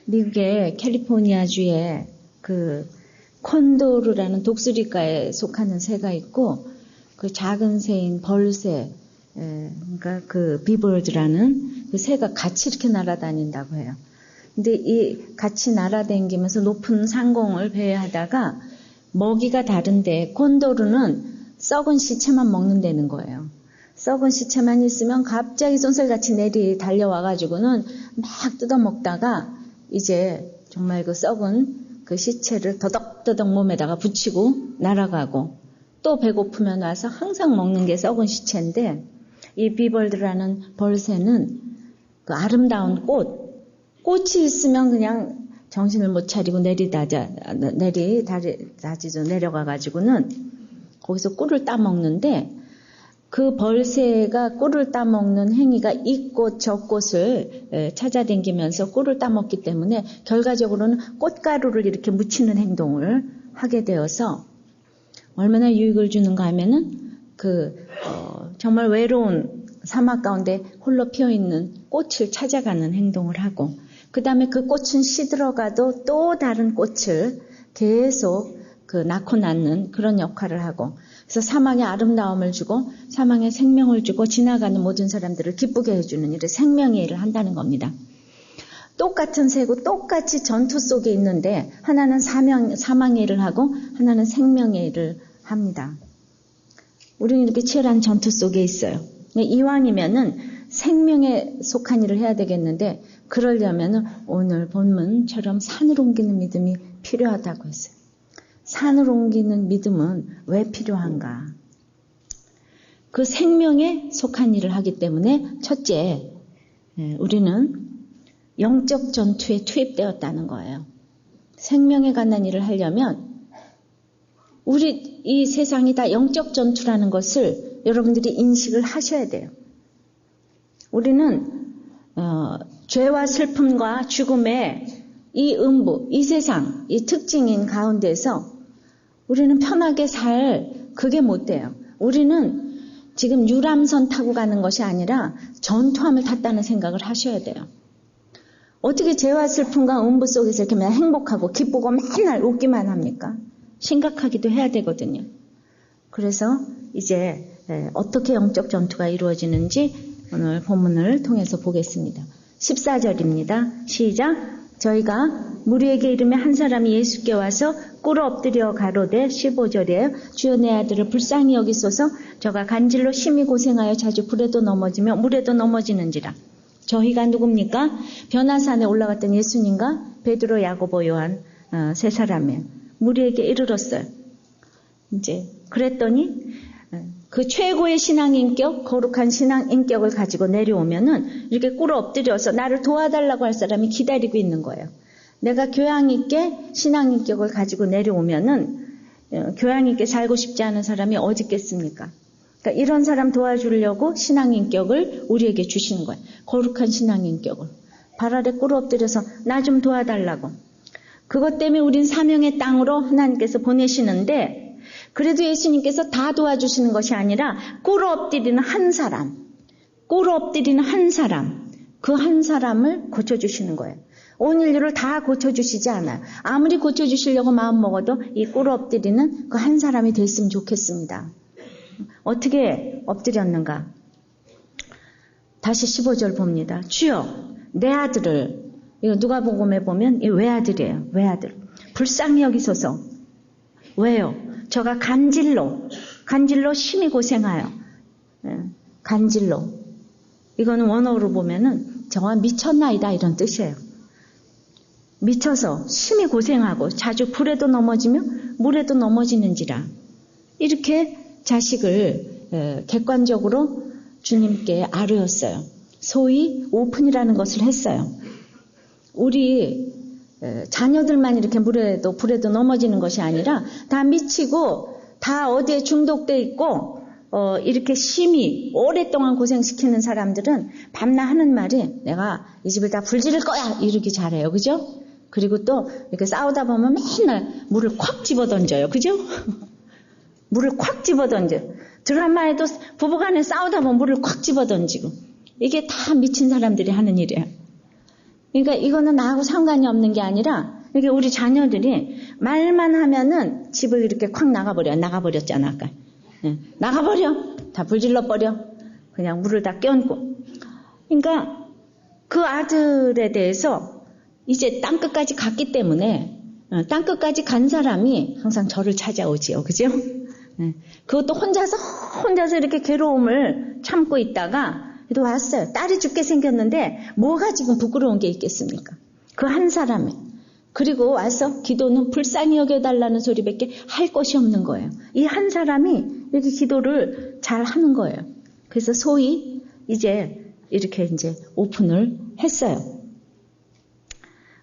미국의 캘리포니아주에 그 콘도르라는 독수리과에 속하는 새가 있고, 그 작은 새인 벌새, 그러니까 그 비버드라는 그 새가 같이 이렇게 날아다닌다고 해요. 근데 이 같이 날아다니면서 높은 상공을 배회하다가 먹이가 다른데 콘도르는 썩은 시체만 먹는다는 거예요. 썩은 시체만 있으면 갑자기 쏜살같이 달려와가지고는 막 뜯어먹다가 이제 정말 그 썩은 그 시체를 더덕더덕 몸에다가 붙이고 날아가고, 또 배고프면 와서 항상 먹는 게 썩은 시체인데, 이 비벌드라는 벌새는 그 아름다운 꽃이 있으면 그냥 정신을 못 차리고 내려가가지고는 거기서 꿀을 따먹는데, 그 벌새가 꿀을 따먹는 행위가 이 꽃 저 꽃을 찾아다니면서 꿀을 따먹기 때문에 결과적으로는 꽃가루를 이렇게 묻히는 행동을 하게 되어서 얼마나 유익을 주는가 하면은 정말 외로운 사막 가운데 홀로 피어있는 꽃을 찾아가는 행동을 하고, 그 다음에 그 꽃은 시들어가도 또 다른 꽃을 계속 낳고 낳는 그런 역할을 하고, 그래서 사막에 아름다움을 주고 사막에 생명을 주고 지나가는 모든 사람들을 기쁘게 해주는 일을 생명의 일을 한다는 겁니다. 똑같은 새고 똑같이 전투 속에 있는데 하나는 사망의 일을 하고 하나는 생명의 일을 합니다. 우리는 이렇게 치열한 전투 속에 있어요. 이왕이면은 생명에 속한 일을 해야 되겠는데, 그러려면은 오늘 본문처럼 산을 옮기는 믿음이 필요하다고 했어요. 산을 옮기는 믿음은 왜 필요한가? 그 생명에 속한 일을 하기 때문에, 첫째, 우리는 영적 전투에 투입되었다는 거예요. 생명에 관한 일을 하려면 우리 이 세상이 다 영적 전투라는 것을 여러분들이 인식을 하셔야 돼요. 우리는 죄와 슬픔과 죽음의 이 음부, 이 세상, 이 특징인 가운데서 우리는 편하게 그게 못 돼요. 우리는 지금 유람선 타고 가는 것이 아니라 전투함을 탔다는 생각을 하셔야 돼요. 어떻게 죄와 슬픔과 음부 속에서 이렇게 맨날 행복하고 기쁘고 맨날 웃기만 합니까? 심각하기도 해야 되거든요. 그래서 이제 어떻게 영적 전투가 이루어지는지 오늘 본문을 통해서 보겠습니다. 14절입니다. 시작. 저희가 무리에게 이르며 한 사람이 예수께 와서 꿇어 엎드려 가로되, 15절이에요. 주여 내 아들을 불쌍히 여기소서. 저가 간질로 심히 고생하여 자주 불에도 넘어지며 물에도 넘어지는지라. 저희가 누굽니까? 변화산에 올라갔던 예수님과 베드로, 야고보, 요한 세 사람이에요. 무리에게 이르렀어요. 이제 그랬더니 그 최고의 신앙인격, 거룩한 신앙인격을 가지고 내려오면은 이렇게 꿇어 엎드려서 나를 도와달라고 할 사람이 기다리고 있는 거예요. 내가 교양 있게 신앙인격을 가지고 내려오면은 교양 있게 살고 싶지 않은 사람이 어디 있겠습니까? 그러니까 이런 사람 도와주려고 신앙인격을 우리에게 주시는 거예요. 거룩한 신앙인격을. 발 아래 꿇어 엎드려서 나 좀 도와달라고. 그것 때문에 우린 사명의 땅으로 하나님께서 보내시는데, 그래도 예수님께서 다 도와주시는 것이 아니라 꿇어 엎드리는 한 사람, 그 한 사람을 고쳐주시는 거예요. 온 인류를 다 고쳐주시지 않아요. 아무리 고쳐주시려고 마음 먹어도 이 꿇어 엎드리는 그 한 사람이 됐으면 좋겠습니다. 어떻게 엎드렸는가? 다시 15절 봅니다. 주여 내 아들을, 이거 누가복음에 보면 이 외아들이에요. 외아들. 불쌍히 여기소서. 왜요? 저가 간질로 심히 고생하여. 간질로. 이거는 원어로 보면은 저가 미쳤나이다 이런 뜻이에요. 미쳐서 심히 고생하고 자주 불에도 넘어지며 물에도 넘어지는지라. 이렇게 자식을 객관적으로 주님께 아뢰었어요. 소위 오픈이라는 것을 했어요. 우리 자녀들만 이렇게 물에도 불에도 넘어지는 것이 아니라 다 미치고 다 어디에 중독돼 있고 이렇게 심히 오랫동안 고생시키는 사람들은 밤낮 하는 말이 내가 이 집을 다 불지를 거야 이러기 잘해요. 그죠? 그리고 또 이렇게 싸우다 보면 맨날 물을 콱 집어던져요. 그죠? 물을 콱 집어던져요. 드라마에도 부부간에 싸우다 보면 물을 콱 집어던지고. 이게 다 미친 사람들이 하는 일이에요. 그러니까 이거는 나하고 상관이 없는 게 아니라 이게 우리 자녀들이 말만 하면은 집을 이렇게 콱 나가버렸잖아 아까. 나가버려. 다 불질러버려. 그냥 물을 다 껴안고. 그러니까 그 아들에 대해서 이제 땅끝까지 갔기 때문에 땅끝까지 간 사람이 항상 저를 찾아오지요. 그죠? 그것도 혼자서 이렇게 괴로움을 참고 있다가 또 왔어요. 딸이 죽게 생겼는데 뭐가 지금 부끄러운 게 있겠습니까? 그 한 사람이. 그리고 와서 기도는 불쌍히 여겨달라는 소리밖에 할 것이 없는 거예요. 이 한 사람이 이렇게 기도를 잘 하는 거예요. 그래서 소위 이제 이렇게 이제 오픈을 했어요.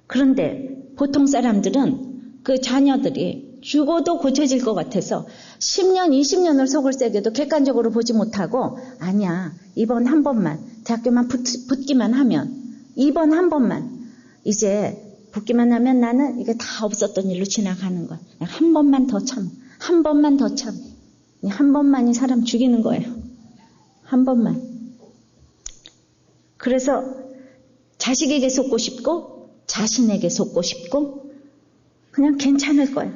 그런데 보통 사람들은 그 자녀들이 죽어도 고쳐질 것 같아서 10년, 20년을 속을 새겨도 객관적으로 보지 못하고 아니야, 이번 한 번만 대학교만 붙기만 하면 이번 한 번만 이제 붙기만 하면 나는 이게 다 없었던 일로 지나가는 거야. 한 번만 더 참, 한 번만 더 참. 한 번만이 사람 죽이는 거예요. 한 번만. 그래서 자식에게 속고 싶고 자신에게 속고 싶고 그냥 괜찮을 거야.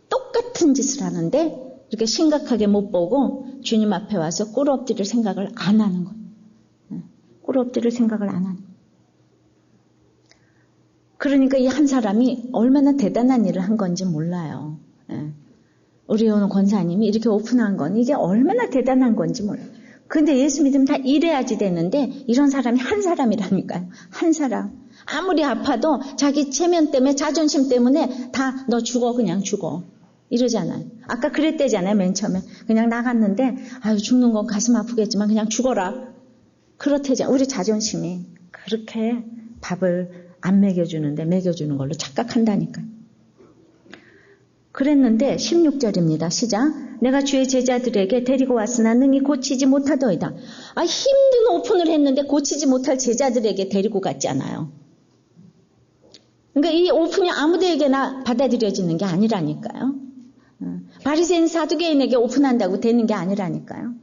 똑같은 짓을 하는데 이렇게 심각하게 못 보고 주님 앞에 와서 꿇어 엎드릴 생각을 안 하는 거예요. 꿇어 엎드릴 생각을 안 하는 거예요. 그러니까 이 한 사람이 얼마나 대단한 일을 한 건지 몰라요. 우리 오늘 권사님이 이렇게 오픈한 건 이게 얼마나 대단한 건지 몰라요. 근데 예수 믿으면 다 이래야지 되는데 이런 사람이 한 사람이라니까요. 한 사람. 아무리 아파도 자기 체면 때문에 자존심 때문에 다 너 죽어 그냥 죽어. 이러잖아요. 아까 그랬대잖아요. 맨 처음에. 그냥 나갔는데 아유 죽는 건 가슴 아프겠지만 그냥 죽어라. 그렇대잖아요. 우리 자존심이 그렇게 밥을 안 먹여주는데 먹여주는 걸로 착각한다니까요. 그랬는데 16절입니다. 시작. 내가 주의 제자들에게 데리고 왔으나 능히 고치지 못하더이다. 힘든 오픈을 했는데 고치지 못할 제자들에게 데리고 갔잖아요. 그러니까 이 오픈이 아무데에게나 받아들여지는 게 아니라니까요. 바리새인 사두개인에게 오픈한다고 되는 게 아니라니까요.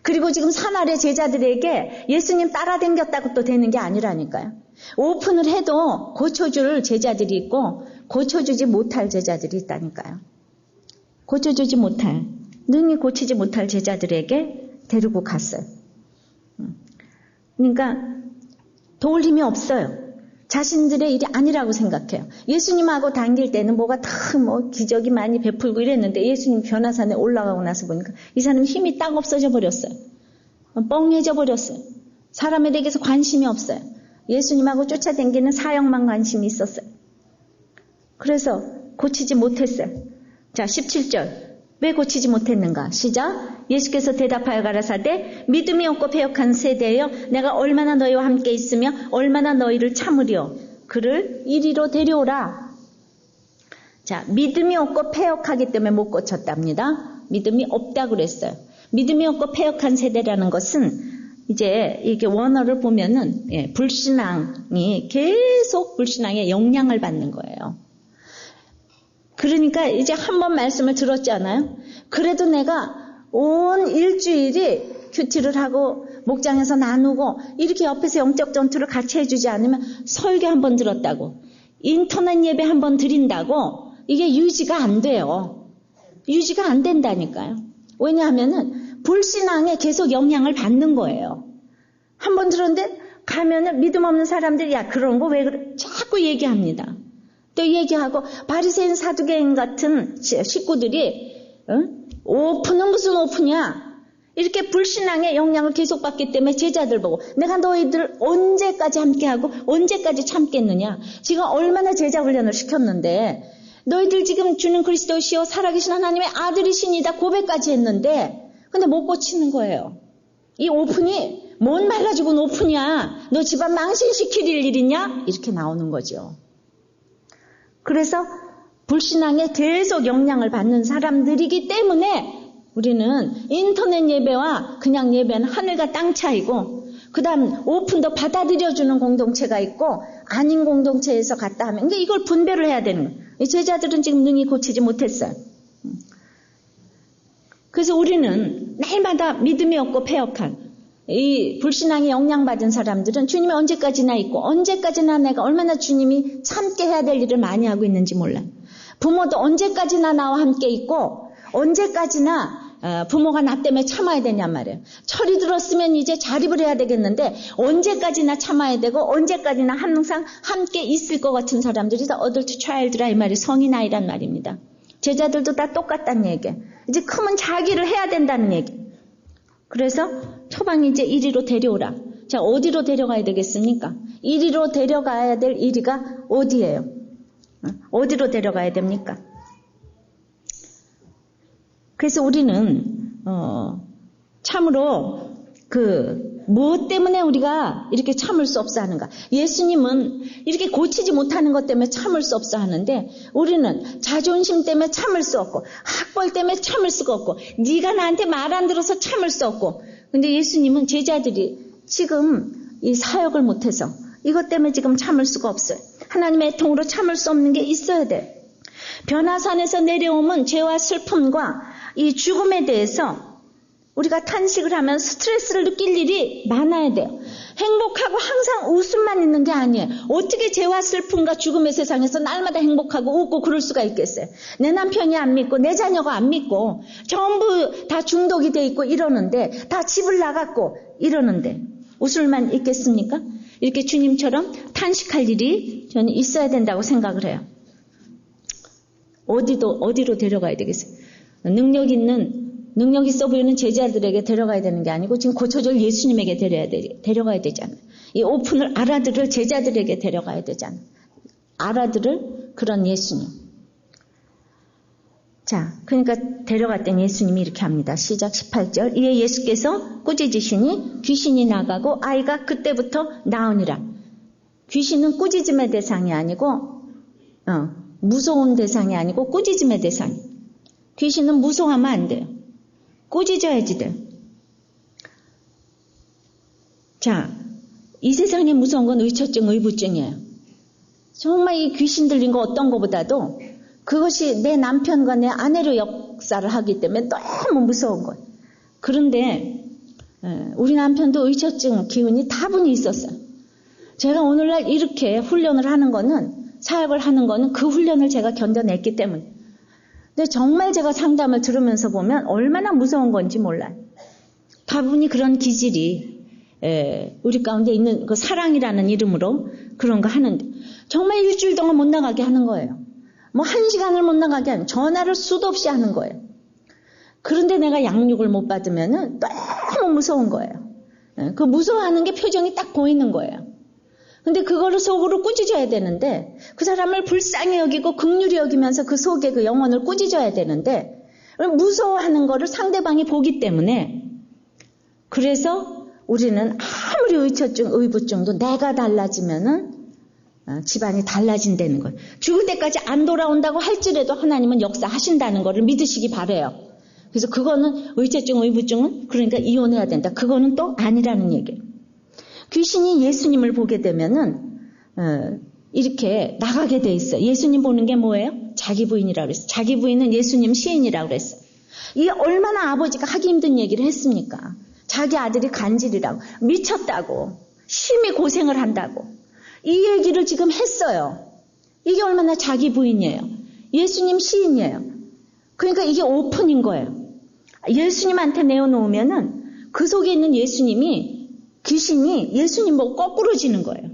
그리고 지금 산아래 제자들에게 예수님 따라다녔다고 또 되는 게 아니라니까요. 오픈을 해도 고쳐줄 제자들이 있고 고쳐주지 못할 제자들이 있다니까요. 고쳐주지 못할, 능히 고치지 못할 제자들에게 데리고 갔어요. 그러니까 도울 힘이 없어요. 자신들의 일이 아니라고 생각해요. 예수님하고 다닐 때는 뭐가 다 기적이 많이 베풀고 이랬는데 예수님 변화산에 올라가고 나서 보니까 이 사람 힘이 딱 없어져 버렸어요. 뻥해져 버렸어요. 사람에 대해서 관심이 없어요. 예수님하고 쫓아다니는 사역만 관심이 있었어요. 그래서 고치지 못했어요. 자, 17절. 왜 고치지 못했는가? 시작. 예수께서 대답하여 가라사대 믿음이 없고 패역한 세대여 내가 얼마나 너희와 함께 있으며 얼마나 너희를 참으려 그를 이리로 데려오라. 자, 믿음이 없고 패역하기 때문에 못 고쳤답니다. 믿음이 없다고 그랬어요. 믿음이 없고 패역한 세대라는 것은 이제 이렇게 원어를 보면은 불신앙이 계속 불신앙의 영향을 받는 거예요. 그러니까 이제 한 번 말씀을 들었잖아요. 그래도 내가 온 일주일이 큐티를 하고 목장에서 나누고 이렇게 옆에서 영적 전투를 같이 해주지 않으면 설교 한 번 들었다고 인터넷 예배 한 번 드린다고 이게 유지가 안 돼요. 유지가 안 된다니까요. 왜냐하면은 불신앙에 계속 영향을 받는 거예요. 한 번 들었는데 가면은 믿음 없는 사람들이 야 그런 거 왜 그래? 자꾸 얘기합니다. 또 얘기하고 바리새인 사두개인 같은 식구들이 오픈은 무슨 오픈이야? 이렇게 불신앙의 영향을 계속 받기 때문에 제자들 보고 내가 너희들 언제까지 함께하고 언제까지 참겠느냐? 지금 얼마나 제자 훈련을 시켰는데 너희들 지금 주는 그리스도시요 살아계신 하나님의 아들이시니다 고백까지 했는데 근데 못 고치는 거예요. 이 오픈이 뭔 말라 죽은 오픈이야? 너 집안 망신시킬 일이냐? 이렇게 나오는 거죠. 그래서 불신앙에 계속 영향을 받는 사람들이기 때문에 우리는 인터넷 예배와 그냥 예배는 하늘과 땅 차이고 그 다음 오픈도 받아들여주는 공동체가 있고 아닌 공동체에서 갔다 하면 그러니까 이걸 분별을 해야 되는 거예요. 이 제자들은 지금 능히 고치지 못했어요. 그래서 우리는 날마다 믿음이 없고 패역한 이 불신앙에 영향받은 사람들은 주님이 언제까지나 있고 언제까지나 내가 얼마나 주님이 참게 해야 될 일을 많이 하고 있는지 몰라요. 부모도 언제까지나 나와 함께 있고 언제까지나 부모가 나 때문에 참아야 되냔 말이에요. 철이 들었으면 이제 자립을 해야 되겠는데 언제까지나 참아야 되고 언제까지나 항상 함께 있을 것 같은 사람들이 다 어덜트 차일드라 이 말이 성인 아이란 말입니다. 제자들도 다 똑같다는 얘기예요. 이제 크면 자기를 해야 된다는 얘기. 그래서 처방이 이제 이리로 데려오라. 자, 어디로 데려가야 되겠습니까? 이리로 데려가야 될 이리가 어디예요? 어디로 데려가야 됩니까? 그래서 우리는 참으로 무엇 때문에 우리가 이렇게 참을 수 없어 하는가? 예수님은 이렇게 고치지 못하는 것 때문에 참을 수 없어 하는데 우리는 자존심 때문에 참을 수 없고 학벌 때문에 참을 수가 없고 네가 나한테 말 안 들어서 참을 수 없고 근데 예수님은 제자들이 지금 이 사역을 못해서 이것 때문에 지금 참을 수가 없어요. 하나님의 애통으로 참을 수 없는 게 있어야 돼. 변화산에서 내려오면 죄와 슬픔과 이 죽음에 대해서 우리가 탄식을 하면 스트레스를 느낄 일이 많아야 돼요. 행복하고 항상 웃음만 있는 게 아니에요. 어떻게 죄와 슬픔과 죽음의 세상에서 날마다 행복하고 웃고 그럴 수가 있겠어요. 내 남편이 안 믿고 내 자녀가 안 믿고 전부 다 중독이 돼 있고 이러는데 다 집을 나갔고 이러는데 웃을만 있겠습니까? 이렇게 주님처럼 탄식할 일이 저는 있어야 된다고 생각을 해요. 어디로 데려가야 되겠어요? 능력 있어 보이는 제자들에게 데려가야 되는 게 아니고 지금 고쳐줄 예수님에게 데려가야 되잖아요. 이 오픈을 알아들을 제자들에게 데려가야 되잖아요. 알아들을 그런 예수님. 자, 그러니까 데려갔더니 예수님이 이렇게 합니다. 시작 18절. 이에 예수께서 꾸짖으시니 귀신이 나가고 아이가 그때부터 나으니라. 귀신은 꾸짖음의 대상이 아니고 무서운 대상이 아니고 꾸짖음의 대상이. 귀신은 무서워하면 안 돼요. 꾸짖어야지 돼. 자, 이 세상에 무서운 건 의처증, 의부증이에요. 정말 이 귀신 들린 거 어떤 거보다도 그것이 내 남편과 내 아내로 역사를 하기 때문에 너무 무서운 거예요. 그런데 우리 남편도 의처증 기운이 다분히 있었어요. 제가 오늘날 이렇게 훈련을 하는 거는 사역을 하는 거는 그 훈련을 제가 견뎌냈기 때문에. 근데 정말 제가 상담을 들으면서 보면 얼마나 무서운 건지 몰라요. 다분히 그런 기질이 우리 가운데 있는 그 사랑이라는 이름으로 그런 거 하는데 정말 일주일 동안 못 나가게 하는 거예요. 뭐 1시간을 못 나가게 하는 전화를 수도 없이 하는 거예요. 그런데 내가 양육을 못 받으면 너무 무서운 거예요. 그 무서워하는 게 표정이 딱 보이는 거예요. 근데 그거를 속으로 꾸짖어야 되는데 그 사람을 불쌍히 여기고 긍휼히 여기면서 그 속에 그 영혼을 꾸짖어야 되는데 무서워하는 거를 상대방이 보기 때문에 그래서 우리는 아무리 의처증, 의부증도 내가 달라지면은 집안이 달라진다는 거예요. 죽을 때까지 안 돌아온다고 할지라도 하나님은 역사하신다는 거를 믿으시기 바라요. 그래서 그거는 의처증, 의부증은 그러니까 이혼해야 된다. 그거는 또 아니라는 얘기예요. 귀신이 예수님을 보게 되면은 이렇게 나가게 돼 있어요. 예수님 보는 게 뭐예요? 자기 부인이라고 그랬어요. 자기 부인은 예수님 시인이라고 그랬어요. 이게 얼마나 아버지가 하기 힘든 얘기를 했습니까? 자기 아들이 간질이라고 미쳤다고 심히 고생을 한다고 이 얘기를 지금 했어요. 이게 얼마나 자기 부인이에요. 예수님 시인이에요. 그러니까 이게 오픈인 거예요. 예수님한테 내어놓으면은 그 속에 있는 예수님이 귀신이 예수님 보고 거꾸로 지는 거예요.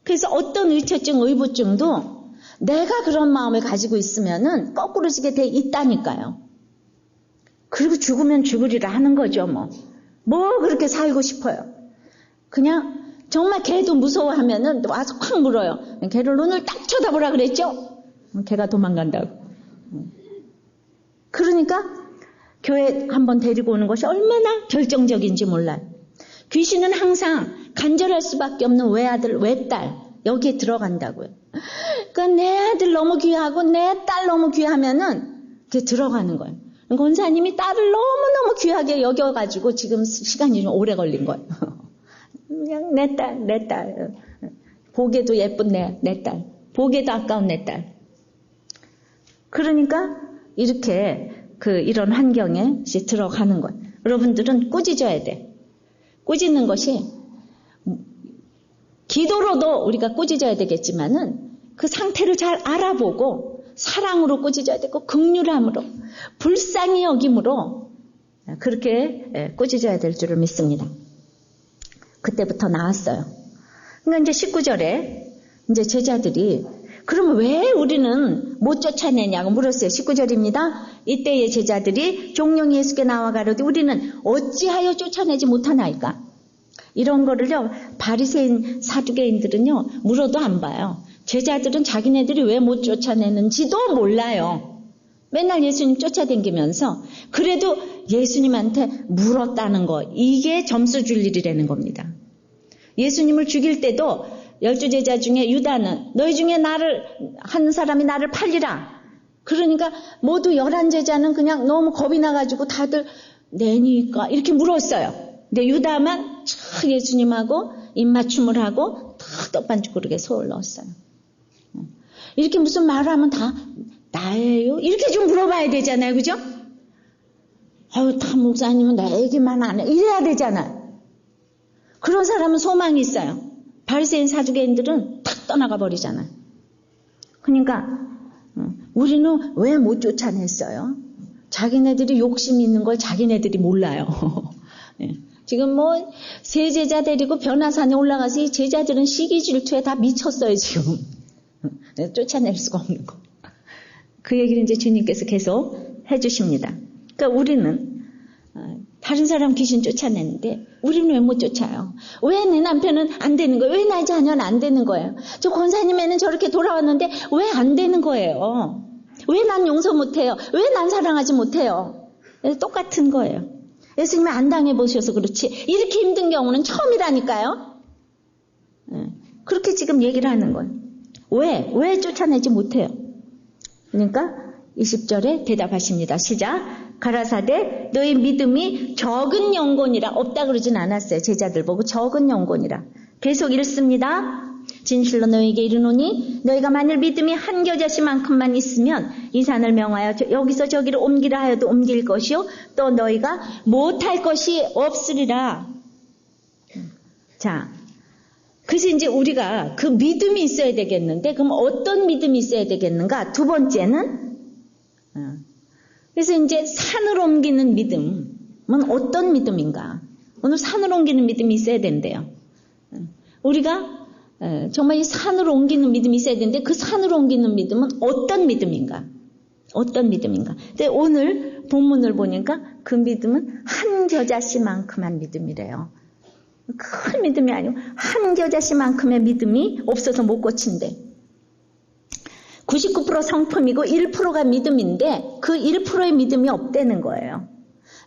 그래서 어떤 의처증, 의부증도 내가 그런 마음을 가지고 있으면은 거꾸로 지게 돼 있다니까요. 그리고 죽으면 죽으리라 하는 거죠, 뭐 그렇게 살고 싶어요. 그냥 정말 걔도 무서워하면은 와서 확 물어요. 걔를 눈을 딱 쳐다보라 그랬죠? 걔가 도망간다고. 그러니까 교회 한번 데리고 오는 것이 얼마나 결정적인지 몰라요. 귀신은 항상 간절할 수밖에 없는 외아들, 외딸 여기에 들어간다고요. 그러니까 내 아들 너무 귀하고 내 딸 너무 귀하면은 그게 들어가는 거예요. 권사님이 딸을 너무너무 귀하게 여겨가지고 지금 시간이 좀 오래 걸린 거예요. 그냥 내 딸. 보기에도 예쁜 내 딸. 보기에도 아까운 내 딸. 그러니까 이렇게 이런 환경에 들어가는 거예요. 여러분들은 꾸짖어야 돼. 꾸짖는 것이 기도로도 우리가 꾸짖어야 되겠지만은 그 상태를 잘 알아보고 사랑으로 꾸짖어야 되고 긍휼함으로 불쌍히 여김으로 그렇게 꾸짖어야 될 줄을 믿습니다. 그때부터 나왔어요. 그러니까 이제 19절에 이제 제자들이 그럼 왜 우리는 못 쫓아내냐고 물었어요. 19절입니다. 이때의 제자들이 종종 예수께 나와 가로되 우리는 어찌하여 쫓아내지 못하나이까? 이런 거를요, 바리새인 사두개인들은요, 물어도 안 봐요. 제자들은 자기네들이 왜 못 쫓아내는지도 몰라요. 맨날 예수님 쫓아다니면서 그래도 예수님한테 물었다는 거, 이게 점수 줄 일이라는 겁니다. 예수님을 죽일 때도 12제자 중에 유다는 너희 중에 한 사람이 나를 팔리라. 그러니까 모두 11제자는 그냥 너무 겁이 나가지고 다들 내니까 이렇게 물었어요. 근데 유다만 촥 예수님하고 입맞춤을 하고 탁 떡반죽그릇에 손을 넣었어요. 이렇게 무슨 말을 하면 다 나예요? 이렇게 좀 물어봐야 되잖아요. 그죠? 아유, 다 목사님은 내 얘기만 안 해. 이래야 되잖아요. 그런 사람은 소망이 있어요. 바리새인 사두개인들은 탁 떠나가 버리잖아요. 그러니까 우리는 왜 못 쫓아냈어요? 자기네들이 욕심이 있는 걸 자기네들이 몰라요. 지금 뭐 세 제자 데리고 변화산에 올라가서 이 제자들은 시기 질투에 다 미쳤어요 지금. 쫓아낼 수가 없는 거. 그 얘기를 이제 주님께서 계속 해주십니다. 그러니까 우리는 다른 사람 귀신 쫓아내는데 우리는 왜 못 쫓아요? 왜 내 남편은 안 되는 거예요? 왜 나의 자녀는 안 되는 거예요? 저 권사님 애는 저렇게 돌아왔는데 왜 안 되는 거예요? 왜 난 용서 못해요? 왜 난 사랑하지 못해요? 똑같은 거예요. 예수님이 안 당해보셔서 그렇지 이렇게 힘든 경우는 처음이라니까요. 그렇게 지금 얘기를 하는 거예요. 왜 쫓아내지 못해요? 그러니까 20절에 대답하십니다. 시작. 가라사대 너희 믿음이 적은 영혼이라. 없다 그러진 않았어요. 제자들 보고 적은 영혼이라. 계속 읽습니다. 진실로 너희에게 이르노니 너희가 만일 믿음이 한 겨자씨만큼만 있으면 이 산을 명하여 여기서 저기로 옮기라 하여도 옮길 것이요 또 너희가 못할 것이 없으리라. 자, 그래서 이제 우리가 그 믿음이 있어야 되겠는데 그럼 어떤 믿음이 있어야 되겠는가? 두 번째는 그래서 이제 산을 옮기는 믿음은 어떤 믿음인가? 오늘 산을 옮기는 믿음이 있어야 된대요. 우리가 정말 이 산을 옮기는 믿음이 있어야 되는데 그 산을 옮기는 믿음은 어떤 믿음인가? 어떤 믿음인가? 근데 오늘 본문을 보니까 그 믿음은 한 겨자씨만큼한 믿음이래요. 큰 믿음이 아니고 한 겨자씨만큼의 믿음이 없어서 못 고친대. 99% 성품이고 1%가 믿음인데 그 1%의 믿음이 없다는 거예요.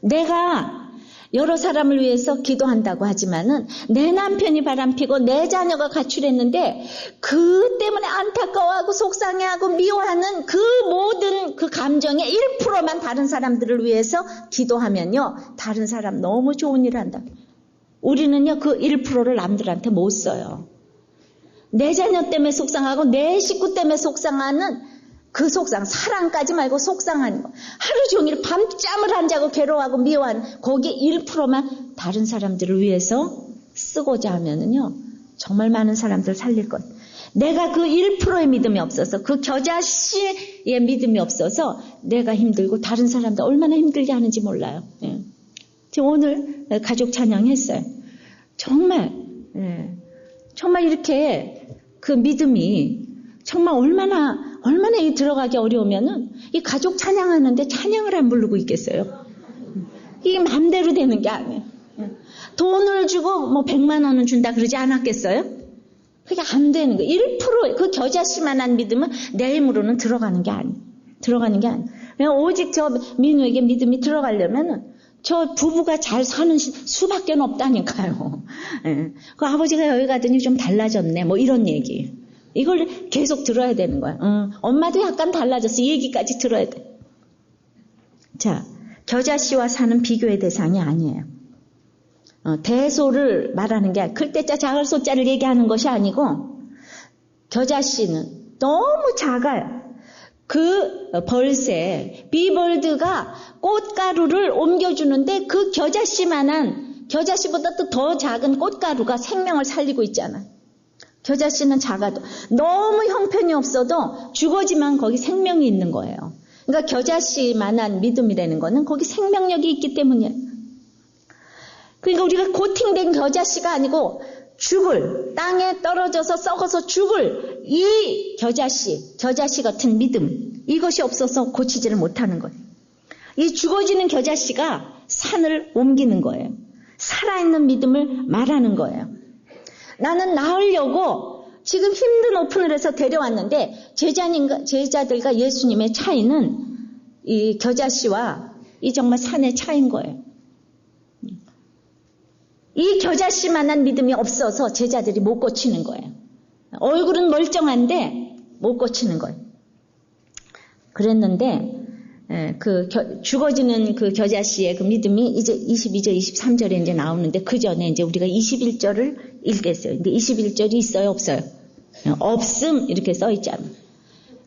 내가 여러 사람을 위해서 기도한다고 하지만은 내 남편이 바람피고 내 자녀가 가출했는데 그 때문에 안타까워하고 속상해하고 미워하는 그 모든 그 감정의 1%만 다른 사람들을 위해서 기도하면요. 다른 사람 너무 좋은 일을 한다. 우리는요. 그 1%를 남들한테 못 써요. 내 자녀 때문에 속상하고 내 식구 때문에 속상하는 그 속상, 사랑까지 말고 속상한 거. 하루 종일 밤잠을 안 자고 괴로워하고 미워하는 거기 1%만 다른 사람들을 위해서 쓰고자 하면은요. 정말 많은 사람들 살릴 것. 내가 그 1%의 믿음이 없어서 그 겨자씨의 믿음이 없어서 내가 힘들고 다른 사람들 얼마나 힘들게 하는지 몰라요. 예. 지금 오늘 가족 찬양했어요. 정말 이렇게 그 믿음이 정말 얼마나 이 들어가기 어려우면은 이 가족 찬양하는데 찬양을 안 부르고 있겠어요. 이게 마음대로 되는 게 아니에요. 돈을 주고 뭐 100만 원은 준다 그러지 않았겠어요? 그게 안 되는 거예요. 1% 그 겨자씨만한 믿음은 내 힘으로는 들어가는 게 아니에요. 그냥 오직 저 민우에게 믿음이 들어가려면은 저 부부가 잘 사는 수밖에 없다니까요. 예. 그 아버지가 여기 가더니 좀 달라졌네. 뭐 이런 얘기. 이걸 계속 들어야 되는 거야. 엄마도 약간 달라졌어. 이 얘기까지 들어야 돼. 자, 겨자씨와 산은 비교의 대상이 아니에요. 대소를 말하는 게 클 때자 작을 소자를 얘기하는 것이 아니고 겨자씨는 너무 작아요. 그 벌새, 비벌드가 꽃가루를 옮겨주는데 그 겨자씨만한 겨자씨보다 또 더 작은 꽃가루가 생명을 살리고 있잖아요. 겨자씨는 작아도 너무 형편이 없어도 죽어지만 거기 생명이 있는 거예요. 그러니까 겨자씨만한 믿음이라는 거는 거기 생명력이 있기 때문이에요. 그러니까 우리가 고팅된 겨자씨가 아니고 죽을, 땅에 떨어져서 썩어서 죽을 이 겨자씨 같은 믿음, 이것이 없어서 고치지를 못하는 거예요. 이 죽어지는 겨자씨가 산을 옮기는 거예요. 살아있는 믿음을 말하는 거예요. 나는 나으려고 지금 힘든 오픈을 해서 데려왔는데 제자들과 예수님의 차이는 이 겨자씨와 이 정말 산의 차이인 거예요. 이 겨자씨만한 믿음이 없어서 제자들이 못 고치는 거예요. 얼굴은 멀쩡한데 못 고치는 거예요. 그랬는데 죽어지는 그 겨자씨의 그 믿음이 이제 22절, 23절에 이제 나오는데 그 전에 이제 우리가 21절을 읽겠어요. 근데 21절이 있어요, 없어요? 없음 이렇게 써 있잖아요.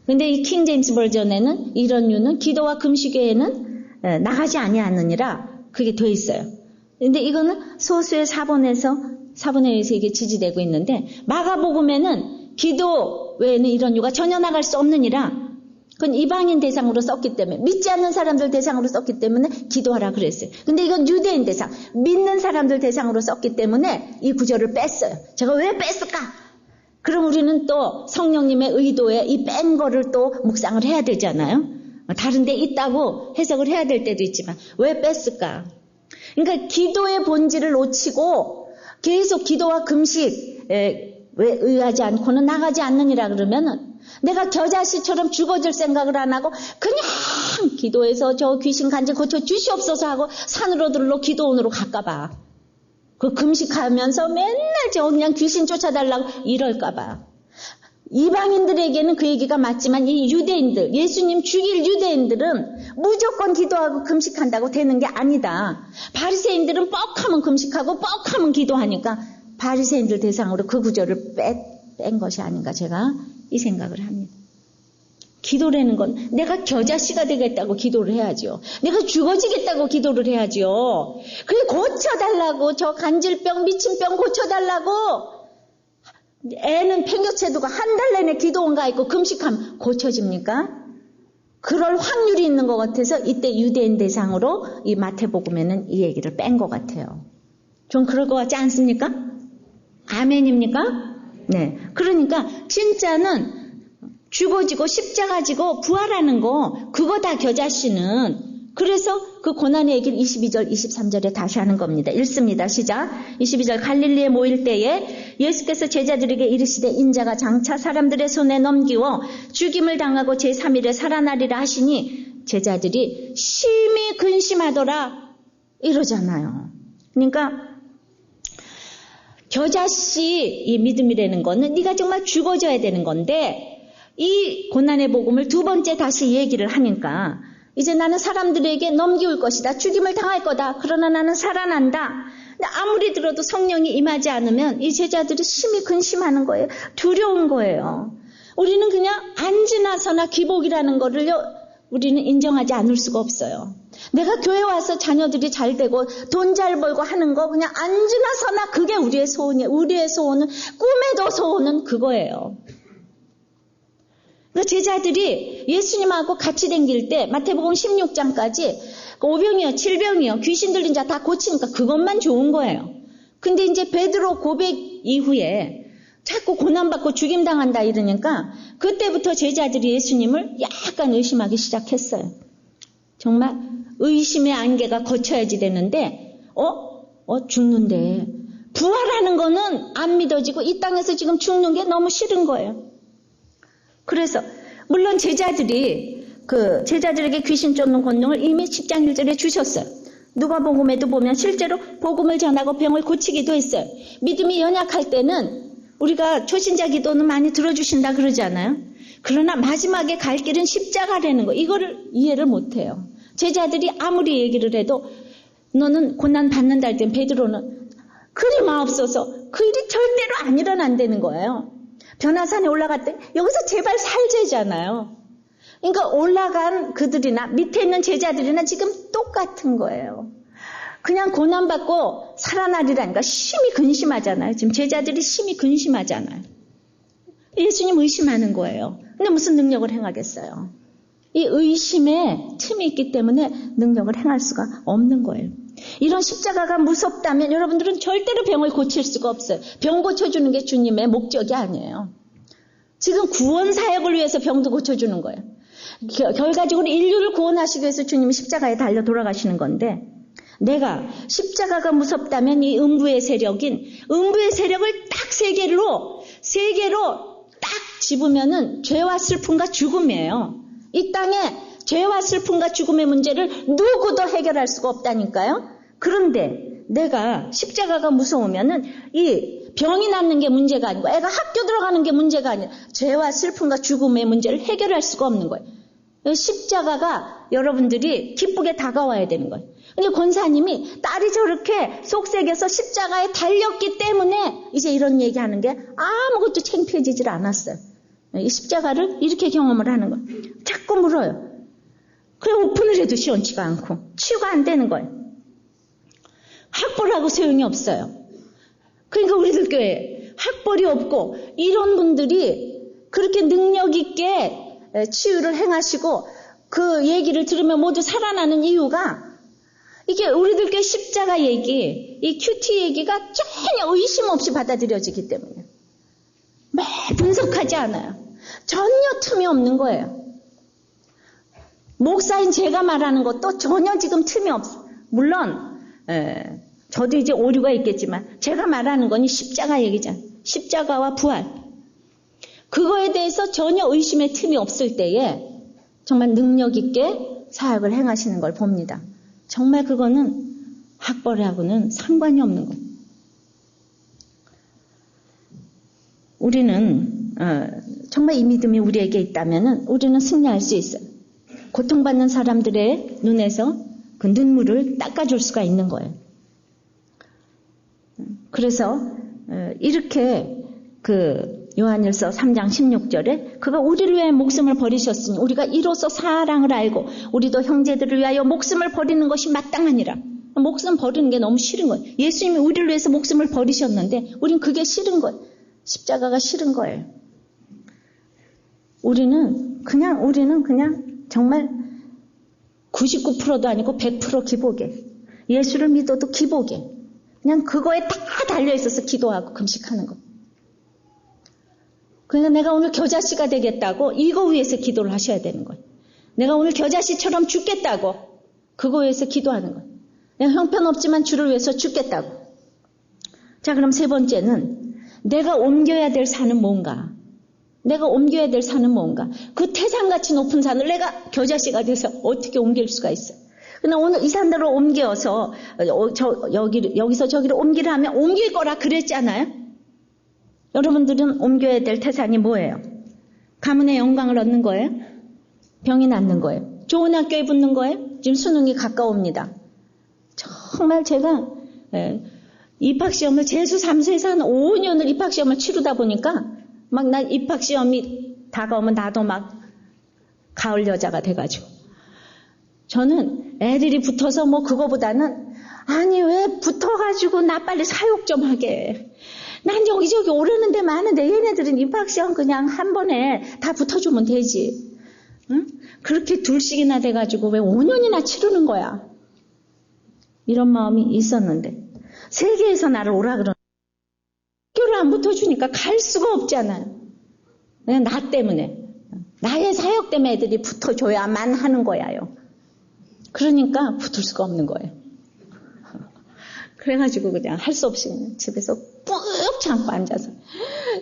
근데 이 킹 제임스 버전에는 이런 유는 기도와 금식 외에는 나가지 아니하느니라 그게 돼 있어요. 근데 이거는 소수의 사본에 의해서 이게 지지되고 있는데 마가복음에는 기도 외에는 이런 유가 전혀 나갈 수 없느니라. 그건 이방인 대상으로 썼기 때문에 믿지 않는 사람들 대상으로 썼기 때문에 기도하라 그랬어요. 근데 이건 유대인 대상, 믿는 사람들 대상으로 썼기 때문에 이 구절을 뺐어요. 제가 왜 뺐을까? 그럼 우리는 또 성령님의 의도에 이 뺀 거를 또 묵상을 해야 되잖아요. 다른 데 있다고 해석을 해야 될 때도 있지만 왜 뺐을까? 그러니까 기도의 본질을 놓치고 계속 기도와 금식에 의하지 않고는 나가지 않느니라 그러면은 내가 겨자씨처럼 죽어질 생각을 안 하고 그냥 기도해서 저 귀신 간질 고쳐 주시옵소서 하고 산으로 들러 기도원으로 갈까봐. 그 금식하면서 맨날 저 그냥 귀신 쫓아달라고 이럴까봐. 이방인들에게는 그 얘기가 맞지만 이 유대인들, 예수님 죽일 유대인들은 무조건 기도하고 금식한다고 되는 게 아니다. 바리새인들은 뻑하면 금식하고 뻑하면 기도하니까 바리새인들 대상으로 그 구절을 뺀 것이 아닌가 제가 이 생각을 합니다. 기도라는 건 내가 겨자씨가 되겠다고 기도를 해야죠. 내가 죽어지겠다고 기도를 해야죠. 그게 고쳐달라고 저 간질병 미친병 고쳐달라고 애는 팽교체두고 한 달 내내 기도원 가 있고 금식하면 고쳐집니까? 그럴 확률이 있는 것 같아서 이때 유대인 대상으로 이 마태복음에는 이 얘기를 뺀 것 같아요. 좀 그럴 것 같지 않습니까? 아멘입니까? 네. 그러니까 진짜는 죽어지고 십자가 지고 부활하는 거 그거 다 겨자씨는 그래서 그 고난의 얘기를 22절 23절에 다시 하는 겁니다. 읽습니다. 시작. 22절 갈릴리에 모일 때에 예수께서 제자들에게 이르시되 인자가 장차 사람들의 손에 넘기워 죽임을 당하고 제3일에 살아나리라 하시니 제자들이 심히 근심하더라 이러잖아요. 그러니까 겨자씨 이 믿음이라는 거는 네가 정말 죽어져야 되는 건데 이 고난의 복음을 두 번째 다시 얘기를 하니까 이제 나는 사람들에게 넘기울 것이다. 죽임을 당할 거다. 그러나 나는 살아난다. 근데 아무리 들어도 성령이 임하지 않으면 이 제자들이 심히 근심하는 거예요. 두려운 거예요. 우리는 그냥 앉으나서나 기복이라는 거를 우리는 인정하지 않을 수가 없어요. 내가 교회 와서 자녀들이 잘 되고 돈 잘 벌고 하는 거 그냥 앉으나서나 그게 우리의 소원이에요. 우리의 소원은 꿈에도 소원은 그거예요. 그 제자들이 예수님하고 같이 댕길 때 마태복음 16장까지 오병이요, 질병이요, 귀신 들린 자 다 고치니까 그것만 좋은 거예요. 근데 이제 베드로 고백 이후에 자꾸 고난받고 죽임당한다 이러니까 그때부터 제자들이 예수님을 약간 의심하기 시작했어요. 정말 의심의 안개가 거쳐야지 되는데 죽는데 부활하는 거는 안 믿어지고 이 땅에서 지금 죽는 게 너무 싫은 거예요. 그래서 물론 제자들에게 귀신 쫓는 권능을 이미 10장 1절에 주셨어요. 누가복음에도 보면 실제로 복음을 전하고 병을 고치기도 했어요. 믿음이 연약할 때는 우리가 초신자 기도는 많이 들어주신다 그러잖아요. 그러나 마지막에 갈 길은 십자가라는 거 이거를 이해를 못해요. 제자들이 아무리 얘기를 해도 너는 고난 받는다 할 땐 베드로는 그리 마옵소서 그 일이 절대로 안 일어난다는 거예요. 변화산에 올라갔더니 여기서 제발 살제잖아요. 그러니까 올라간 그들이나 밑에 있는 제자들이나 지금 똑같은 거예요. 그냥 고난받고 살아나리라니까 심히 근심하잖아요. 지금 제자들이 심히 근심하잖아요. 예수님 의심하는 거예요. 근데 무슨 능력을 행하겠어요? 이 의심에 틈이 있기 때문에 능력을 행할 수가 없는 거예요. 이런 십자가가 무섭다면 여러분들은 절대로 병을 고칠 수가 없어요. 병 고쳐주는 게 주님의 목적이 아니에요. 지금 구원 사역을 위해서 병도 고쳐주는 거예요. 결과적으로 인류를 구원하시기 위해서 주님이 십자가에 달려 돌아가시는 건데, 내가 십자가가 무섭다면 이 음부의 세력을 딱 세 개로 딱 집으면은 죄와 슬픔과 죽음이에요. 이 땅에 죄와 슬픔과 죽음의 문제를 누구도 해결할 수가 없다니까요. 그런데 내가 십자가가 무서우면은 이 병이 낫는 게 문제가 아니고 애가 학교 들어가는 게 문제가 아니라 죄와 슬픔과 죽음의 문제를 해결할 수가 없는 거예요. 십자가가 여러분들이 기쁘게 다가와야 되는 거예요. 근데 권사님이 딸이 저렇게 속색에서 십자가에 달렸기 때문에 이제 이런 얘기하는 게 아무것도 창피해지질 않았어요. 이 십자가를 이렇게 경험을 하는 거예요. 자꾸 물어요. 그래 오픈을 해도 시원치가 않고 치유가 안 되는 거예요. 학벌하고 소용이 없어요. 그러니까 우리들 교회에 학벌이 없고 이런 분들이 그렇게 능력 있게 치유를 행하시고 그 얘기를 들으면 모두 살아나는 이유가 이게 우리들 교회 십자가 얘기, 이 큐티 얘기가 전혀 의심 없이 받아들여지기 때문에 매 분석하지 않아요. 전혀 틈이 없는 거예요. 목사인 제가 말하는 것도 전혀 지금 틈이 없어요. 물론 저도 이제 오류가 있겠지만 제가 말하는 건 이 십자가 얘기잖아요. 십자가와 부활. 그거에 대해서 전혀 의심의 틈이 없을 때에 정말 능력 있게 사역을 행하시는 걸 봅니다. 정말 그거는 학벌하고는 상관이 없는 거예요. 우리는 정말 이 믿음이 우리에게 있다면 우리는 승리할 수 있어요. 고통받는 사람들의 눈에서 그 눈물을 닦아줄 수가 있는 거예요. 그래서 이렇게 요한일서 3장 16절에 그가 우리를 위해 목숨을 버리셨으니 우리가 이로써 사랑을 알고 우리도 형제들을 위하여 목숨을 버리는 것이 마땅하니라. 목숨 버리는 게 너무 싫은 거예요. 예수님이 우리를 위해서 목숨을 버리셨는데 우린 그게 싫은 거예요. 십자가가 싫은 거예요. 우리는 그냥 정말 99%도 아니고 100% 기복에 예수를 믿어도 기복에 그냥 그거에 다 달려있어서 기도하고 금식하는 거. 그러니까 내가 오늘 겨자씨가 되겠다고 이거 위해서 기도를 하셔야 되는 거예요. 내가 오늘 겨자씨처럼 죽겠다고 그거 위해서 기도하는 거예요. 내가 형편없지만 주를 위해서 죽겠다고. 자, 그럼 세 번째는 내가 옮겨야 될 산은 뭔가? 내가 옮겨야 될 산은 뭔가? 그 태산같이 높은 산을 내가 겨자씨가 돼서 어떻게 옮길 수가 있어요? 그러나 오늘 이 산으로 옮겨서 여기서 저기로 옮기라 하면 옮길 거라 그랬잖아요. 여러분들은 옮겨야 될 태산이 뭐예요? 가문의 영광을 얻는 거예요? 병이 낫는 거예요? 좋은 학교에 붙는 거예요? 지금 수능이 가까웁니다. 정말 제가 입학시험을 재수3수에서 한 5년을 입학시험을 치르다 보니까 막 난 입학시험이 다가오면 나도 막 가을 여자가 돼가지고 저는 애들이 붙어서 뭐 그거보다는 아니 왜 붙어가지고 나 빨리 사육 좀 하게. 난 여기저기 오르는 데 많은데 얘네들은 입학시험 그냥 한 번에 다 붙어주면 되지. 응? 그렇게 둘씩이나 돼가지고 왜 5년이나 치르는 거야. 이런 마음이 있었는데 세계에서 나를 오라 그러는 학교를 안 붙어주니까 갈 수가 없잖아요. 그냥 나 때문에 나의 사역 때문에 애들이 붙어줘야만 하는 거야요. 그러니까 붙을 수가 없는 거예요. 그래가지고 그냥 할 수 없이 그냥 집에서 꾹 참고 앉아서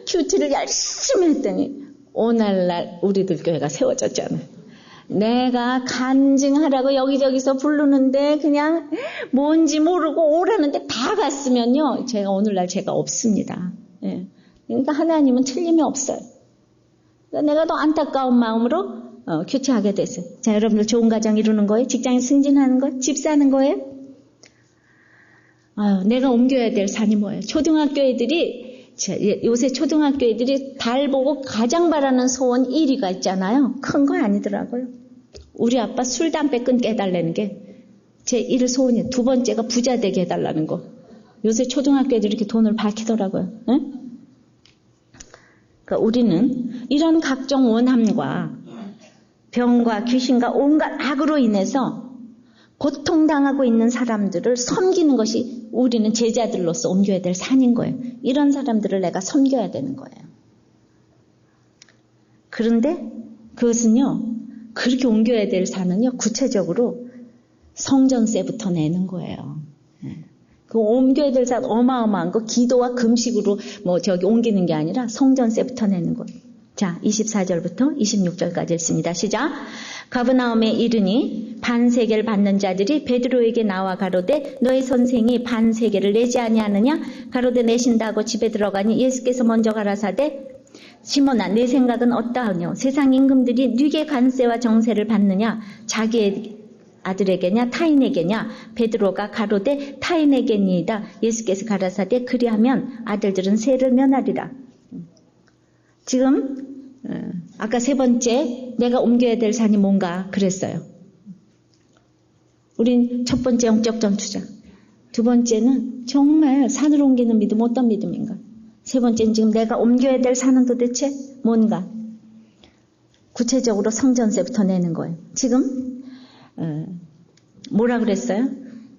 큐티를 열심히 했더니 오늘날 우리들 교회가 세워졌잖아요. 내가 간증하라고 여기저기서 부르는데 그냥 뭔지 모르고 오라는데 다 갔으면요. 제가 오늘날 제가 없습니다. 예. 그러니까 하나님은 틀림이 없어요. 그러니까 내가 더 안타까운 마음으로 큐티하게 됐어요. 자, 여러분들 좋은 가정 이루는 거예요? 직장에 승진하는 거예요? 집 사는 거예요? 내가 옮겨야 될 산이 뭐예요? 초등학교 애들이 요새 초등학교 애들이 달 보고 가장 바라는 소원 1위가 있잖아요. 큰 거 아니더라고요. 우리 아빠 술, 담배 끊게 해달라는 게 제 1 소원이, 두 번째가 부자 되게 해달라는 거. 요새 초등학교 애들이 이렇게 돈을 밝히더라고요. 응? 그러니까 우리는 이런 각종 원함과 병과 귀신과 온갖 악으로 인해서 고통당하고 있는 사람들을 섬기는 것이 우리는 제자들로서 옮겨야 될 산인 거예요. 이런 사람들을 내가 섬겨야 되는 거예요. 그런데 그것은요, 그렇게 옮겨야 될 산은요, 구체적으로 성전세부터 내는 거예요. 그 옮겨야 될 산 어마어마한 거, 기도와 금식으로 옮기는 게 아니라 성전세부터 내는 거예요. 자, 24절부터 26절까지 읽습니다. 시작. 가브나움에 이르니 반세계를 받는 자들이 베드로에게 나와 가로되 너의 선생이 반세계를 내지 아니하느냐? 가로되 내신다고 집에 들어가니 예수께서 먼저 가라사대 시몬아 내 생각은 어떠하뇨? 세상 임금들이 네게 관세와 정세를 받느냐? 자기의 아들에게냐 타인에게냐? 베드로가 가로되 타인에게니이다. 예수께서 가라사대 그리하면 아들들은 세를 면하리라. 지금 아까 세 번째 내가 옮겨야 될 산이 뭔가 그랬어요. 우린 첫 번째 영적 전투자, 두 번째는 정말 산을 옮기는 믿음 어떤 믿음인가, 세 번째는 지금 내가 옮겨야 될 산은 도대체 뭔가. 구체적으로 성전세부터 내는 거예요. 지금 뭐라 그랬어요?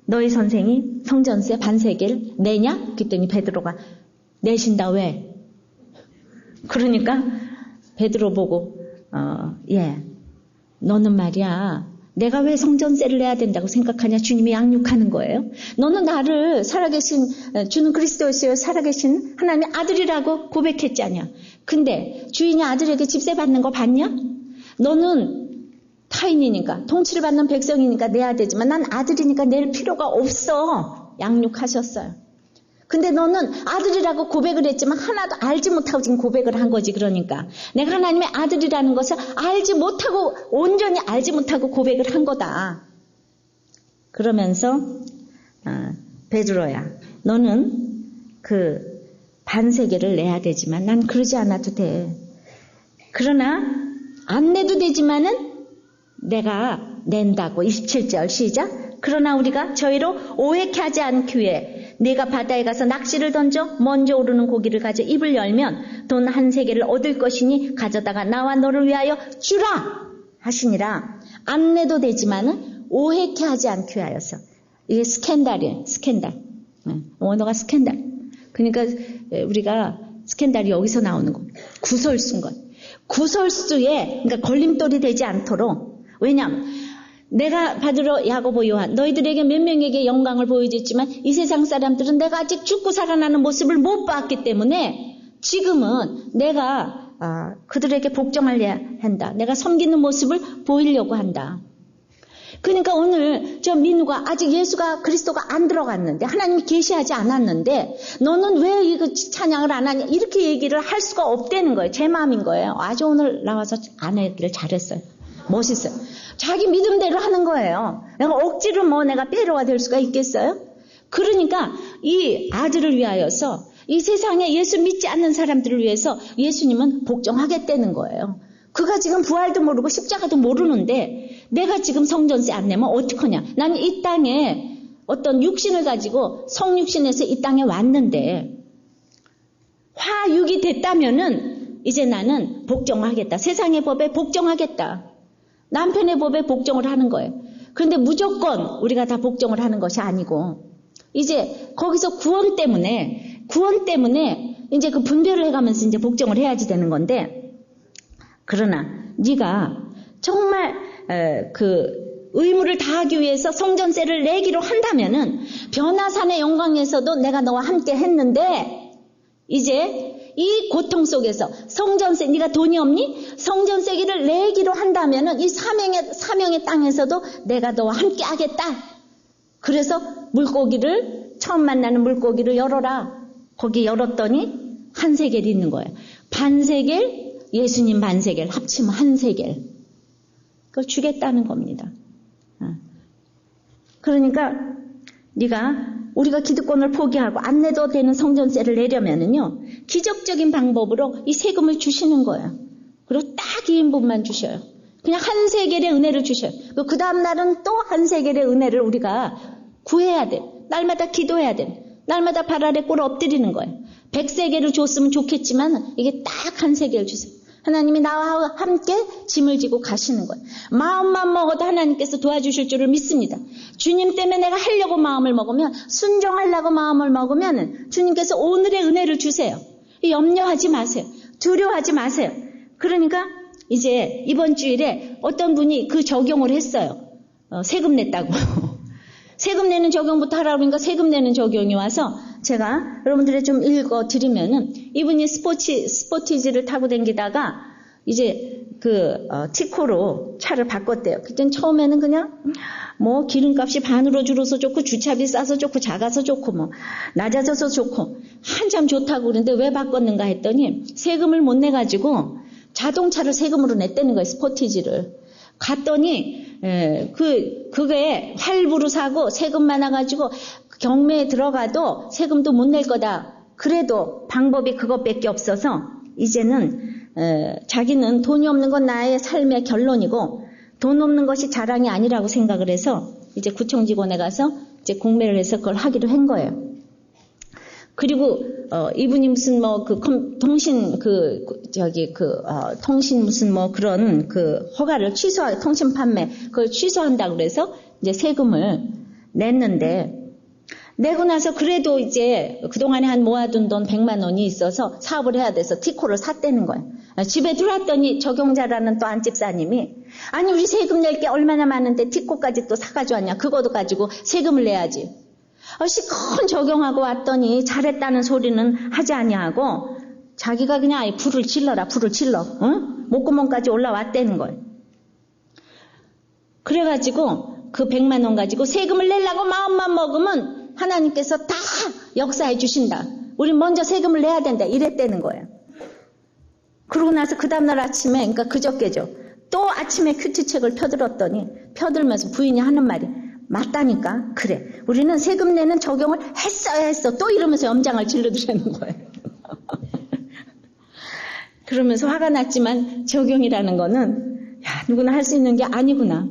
너희 선생이 성전세 반세계를 내냐? 그랬더니 베드로가 내신다. 왜? 그러니까 베드로 보고 너는 말이야 내가 왜 성전세를 내야 된다고 생각하냐? 주님이 양육하는 거예요. 너는 나를 살아계신 주는 그리스도였어요. 살아계신 하나님의 아들이라고 고백했잖냐. 근데 주인이 아들에게 집세 받는 거 봤냐? 너는 타인이니까 통치를 받는 백성이니까 내야 되지만 난 아들이니까 낼 필요가 없어. 양육하셨어요. 근데 너는 아들이라고 고백을 했지만 하나도 알지 못하고 지금 고백을 한 거지. 그러니까 내가 하나님의 아들이라는 것을 알지 못하고 온전히 알지 못하고 고백을 한 거다. 그러면서 베드로야 너는 그 반세계를 내야 되지만 난 그러지 않아도 돼. 그러나 안 내도 되지만은 내가 낸다고. 27절 시작. 그러나 우리가 저희로 오해케 하지 않기 위해 네가 바다에 가서 낚시를 던져 먼저 오르는 고기를 가져 입을 열면 돈 1세겔을 얻을 것이니 가져다가 나와 너를 위하여 주라 하시니라. 안 내도 되지만은 오해케 하지 않기 위하여서. 이게 스캔들이에요. 스캔들. 원어가 스캔들. 그러니까 우리가 스캔들이 여기서 나오는 거. 구설수인 것. 구설수에 그러니까 걸림돌이 되지 않도록. 왜냐하면 내가 베드로, 야고보, 요한 너희들에게 몇 명에게 영광을 보여줬지만 이 세상 사람들은 내가 아직 죽고 살아나는 모습을 못 봤기 때문에 지금은 내가 그들에게 복종하려야 한다. 내가 섬기는 모습을 보이려고 한다. 그러니까 오늘 저 민우가 아직 예수가 그리스도가 안 들어갔는데 하나님이 계시하지 않았는데 너는 왜 이거 찬양을 안 하냐 이렇게 얘기를 할 수가 없다는 거예요. 제 마음인 거예요. 아주 오늘 나와서 아내를 잘했어요. 멋있어요. 자기 믿음대로 하는 거예요. 내가 억지로 내가 빼로가 될 수가 있겠어요? 그러니까 이 아들을 위하여서 이 세상에 예수 믿지 않는 사람들을 위해서 예수님은 복종하겠다는 거예요. 그가 지금 부활도 모르고 십자가도 모르는데 내가 지금 성전세 안 내면 어떡하냐. 나는 이 땅에 어떤 육신을 가지고 성육신에서 이 땅에 왔는데 화육이 됐다면은 이제 나는 복종하겠다. 세상의 법에 복종하겠다. 남편의 법에 복종을 하는 거예요. 그런데 무조건 우리가 다 복종을 하는 것이 아니고 이제 거기서 구원 때문에 이제 그 분별을 해가면서 이제 복종을 해야지 되는 건데 그러나 네가 정말 그 의무를 다하기 위해서 성전세를 내기로 한다면은 변화산의 영광에서도 내가 너와 함께 했는데 이제 이 고통 속에서 성전세 네가 돈이 없니? 성전세기를 내기로 한다면은 이 사명의 땅에서도 내가 너와 함께 하겠다. 그래서 물고기를 처음 만나는 물고기를 열어라. 거기 열었더니 1세겔이 있는 거예요. 반세겔, 예수님 반세겔 합치면 1세겔. 그걸 주겠다는 겁니다. 그러니까 우리가 기득권을 포기하고 안 내도 되는 성전세를 내려면은요, 기적적인 방법으로 이 세금을 주시는 거예요. 그리고 딱 2인분만 주셔요. 그냥 한 세겔의 은혜를 주셔요. 그 다음 날은 또 한 세겔의 은혜를 우리가 구해야 돼. 날마다 기도해야 돼. 날마다 발 아래 꿇어 엎드리는 거예요. 100세겔을 줬으면 좋겠지만 이게 딱 한 세겔 주세요. 하나님이 나와 함께 짐을 지고 가시는 거예요. 마음만 먹어도 하나님께서 도와주실 줄을 믿습니다. 주님 때문에 내가 하려고 마음을 먹으면, 순종하려고 마음을 먹으면 주님께서 오늘의 은혜를 주세요. 염려하지 마세요. 두려워하지 마세요. 그러니까 이제 이번 주일에 어떤 분이 그 적용을 했어요. 세금 냈다고. 세금 내는 적용부터 하라고 그러니까 세금 내는 적용이 와서 제가 여러분들의 좀 읽어드리면은 이분이 스포티지를 타고 다니다가 이제 티코로 차를 바꿨대요. 그땐 처음에는 그냥 뭐 기름값이 반으로 줄어서 좋고 주차비 싸서 좋고 작아서 좋고 뭐 낮아져서 좋고 한참 좋다고 그러는데 왜 바꿨는가 했더니 세금을 못 내가지고 자동차를 세금으로 냈다는 거예요. 스포티지를. 갔더니 그게 할부로 사고 세금 많아가지고 경매에 들어가도 세금도 못 낼 거다. 그래도 방법이 그것밖에 없어서 이제는 자기는 돈이 없는 건 나의 삶의 결론이고 돈 없는 것이 자랑이 아니라고 생각을 해서 이제 구청 직원에 가서 이제 공매를 해서 그걸 하기로 한 거예요. 그리고 이분이 무슨 뭐 통신 무슨 뭐 그런 허가를 통신 판매 그걸 취소한다고 그래서 이제 세금을 냈는데 내고 나서 그래도 이제 그동안에 한 모아둔 돈 100만 원이 있어서 사업을 해야 돼서 티코를 샀다는 거예요. 집에 들어왔더니 적용자라는 또 안집사님이 아니 우리 세금 낼 게 얼마나 많은데 티코까지 또 사가지고 왔냐. 그거도 가지고 세금을 내야지. 시큰 적용하고 왔더니 잘했다는 소리는 하지 아니하고 자기가 그냥 아예 불을 질러. 응? 목구멍까지 올라왔다는 거예요. 그래가지고 그 100만 원 가지고 세금을 내려고 마음만 먹으면 하나님께서 다 역사해 주신다. 우린 먼저 세금을 내야 된다. 이랬다는 거예요. 그러고 나서 그 다음날 아침에 그러니까 그저께죠. 또 아침에 큐티책을 펴들면서 부인이 하는 말이 맞다니까. 그래. 우리는 세금 내는 적용을 했어. 또 이러면서 염장을 질러드리는 거예요. 그러면서 화가 났지만 적용이라는 거는 누구나 할 수 있는 게 아니구나.